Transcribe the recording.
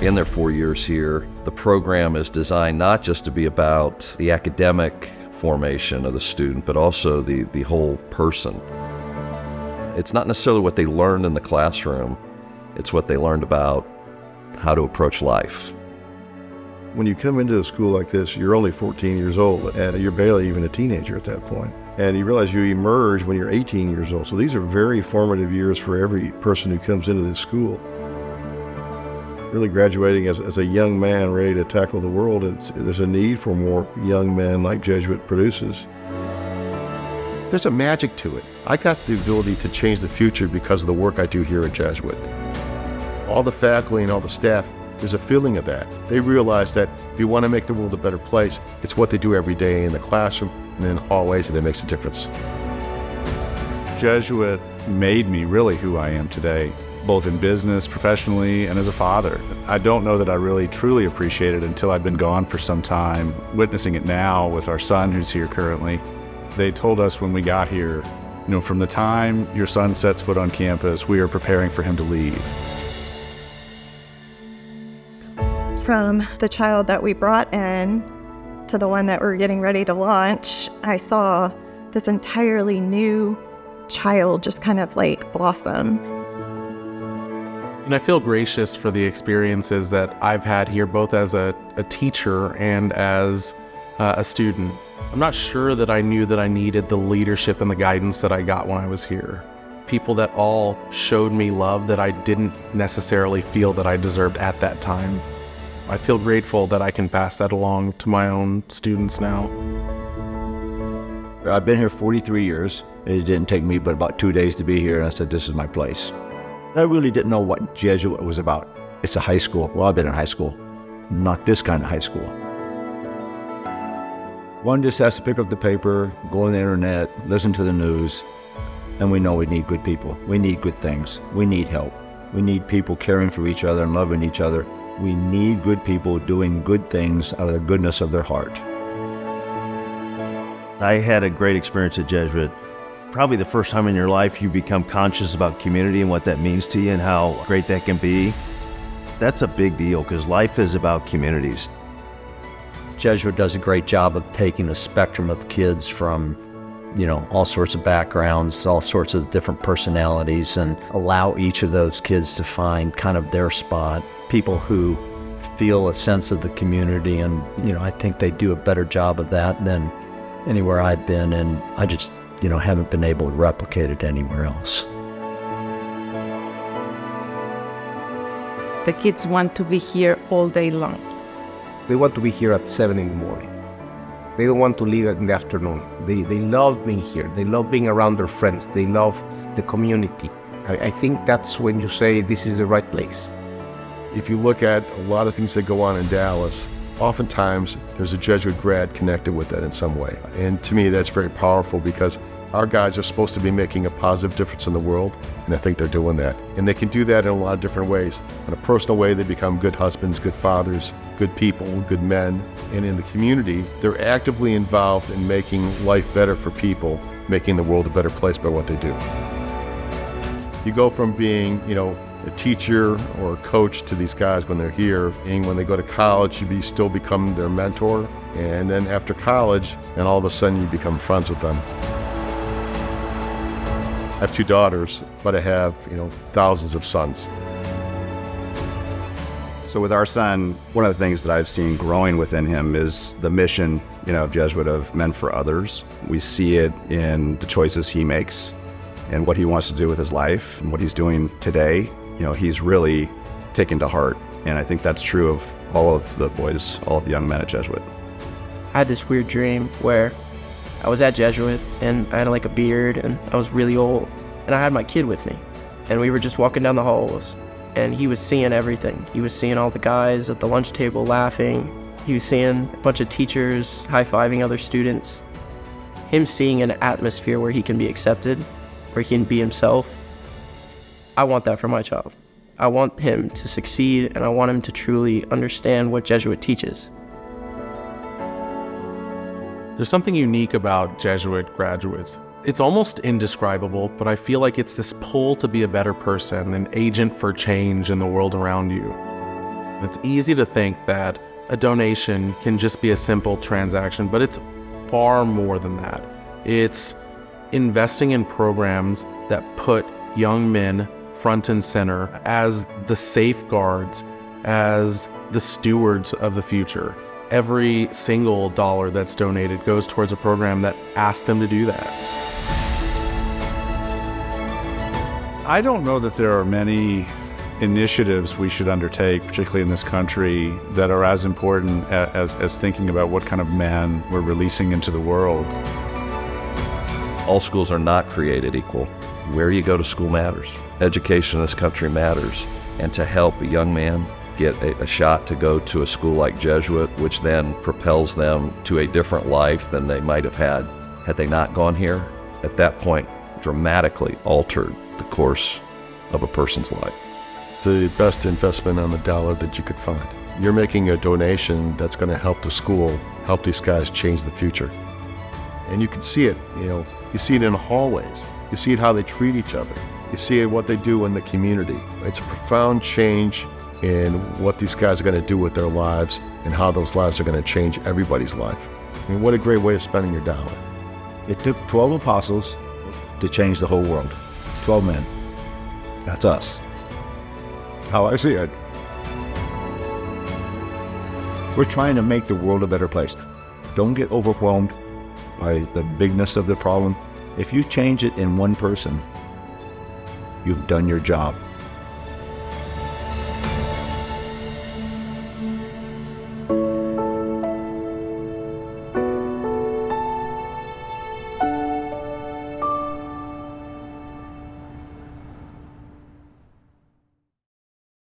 In their 4 years here, the program is designed not just to be about the academic formation of the student, but also the whole person. It's not necessarily what they learned in the classroom, it's what they learned about how to approach life. When you come into a school like this, you're only 14 years old, and you're barely even a teenager at that point. And you realize you emerge when you're 18 years old. So these are very formative years for every person who comes into this school. Really graduating as a young man ready to tackle the world, there's a need for more young men like Jesuit produces. There's a magic to it. I got the ability to change the future because of the work I do here at Jesuit. All the faculty and all the staff, there's a feeling of that. They realize that if you want to make the world a better place, it's what they do every day in the classroom and in the hallways that makes a difference. Jesuit made me really who I am today, both in business, professionally, and as a father. I don't know that I really truly appreciate it until I've been gone for some time, witnessing it now with our son who's here currently. They told us when we got here, from the time your son sets foot on campus, we are preparing for him to leave. From the child that we brought in to the one that we're getting ready to launch, I saw this entirely new child just kind of like blossom. And I feel gracious for the experiences that I've had here, both as a teacher and as a student. I'm not sure that I knew that I needed the leadership and the guidance that I got when I was here. People that all showed me love that I didn't necessarily feel that I deserved at that time. I feel grateful that I can pass that along to my own students now. I've been here 43 years. It didn't take me but about 2 days to be here, and I said, this is my place. I really didn't know what Jesuit was about. It's a high school. Well, I've been in high school. Not this kind of high school. One just has to pick up the paper, go on the internet, listen to the news, and we know we need good people. We need good things. We need help. We need people caring for each other and loving each other. We need good people doing good things out of the goodness of their heart. I had a great experience at Jesuit. Probably the first time in your life you become conscious about community and what that means to you and how great that can be. That's a big deal because life is about communities. Jesuit does a great job of taking a spectrum of kids from, all sorts of backgrounds, all sorts of different personalities, and allow each of those kids to find kind of their spot. People who feel a sense of the community, and, I think they do a better job of that than anywhere I've been, and I just, haven't been able to replicate it anywhere else. The kids want to be here all day long. They want to be here at 7 in the morning. They don't want to leave in the afternoon. They love being here. They love being around their friends. They love the community. I think that's when you say this is the right place. If you look at a lot of things that go on in Dallas, oftentimes there's a Jesuit grad connected with that in some way. And to me, that's very powerful because our guys are supposed to be making a positive difference in the world, and I think they're doing that. And they can do that in a lot of different ways. In a personal way, they become good husbands, good fathers, good people, good men. And in the community, they're actively involved in making life better for people, making the world a better place by what they do. You go from being, a teacher or a coach to these guys when they're here, and when they go to college, you still become their mentor. And then after college, and all of a sudden you become friends with them. I have 2 daughters, but I have, thousands of sons. So with our son, one of the things that I've seen growing within him is the mission, of Jesuit of Men for Others. We see it in the choices he makes and what he wants to do with his life and what he's doing today. He's really taken to heart. And I think that's true of all of the boys, all of the young men at Jesuit. I had this weird dream where I was at Jesuit and I had a beard and I was really old and I had my kid with me and we were just walking down the halls and he was seeing everything. He was seeing all the guys at the lunch table laughing. He was seeing a bunch of teachers high-fiving other students. Him seeing an atmosphere where he can be accepted, where he can be himself. I want that for my child. I want him to succeed and I want him to truly understand what Jesuit teaches. There's something unique about Jesuit graduates. It's almost indescribable, but I feel like it's this pull to be a better person, an agent for change in the world around you. It's easy to think that a donation can just be a simple transaction, but it's far more than that. It's investing in programs that put young men front and center as the safeguards, as the stewards of the future. Every single dollar that's donated goes towards a program that asks them to do that. I don't know that there are many initiatives we should undertake, particularly in this country, that are as important as thinking about what kind of man we're releasing into the world. All schools are not created equal. Where you go to school matters. Education in this country matters. And to help a young man get a shot to go to a school like Jesuit, which then propels them to a different life than they might have had they not gone here, at that point dramatically altered the course of a person's life. The best investment on the dollar that you could find. You're making a donation that's going to help the school, help these guys change the future. And you can see it, you see it in the hallways. You see it how they treat each other. You see it what they do in the community. It's a profound change in what these guys are going to do with their lives and how those lives are going to change everybody's life. I mean, what a great way of spending your dollar. It took 12 apostles to change the whole world. 12 men. That's us. That's how I see it. We're trying to make the world a better place. Don't get overwhelmed by the bigness of the problem. If you change it in one person, you've done your job.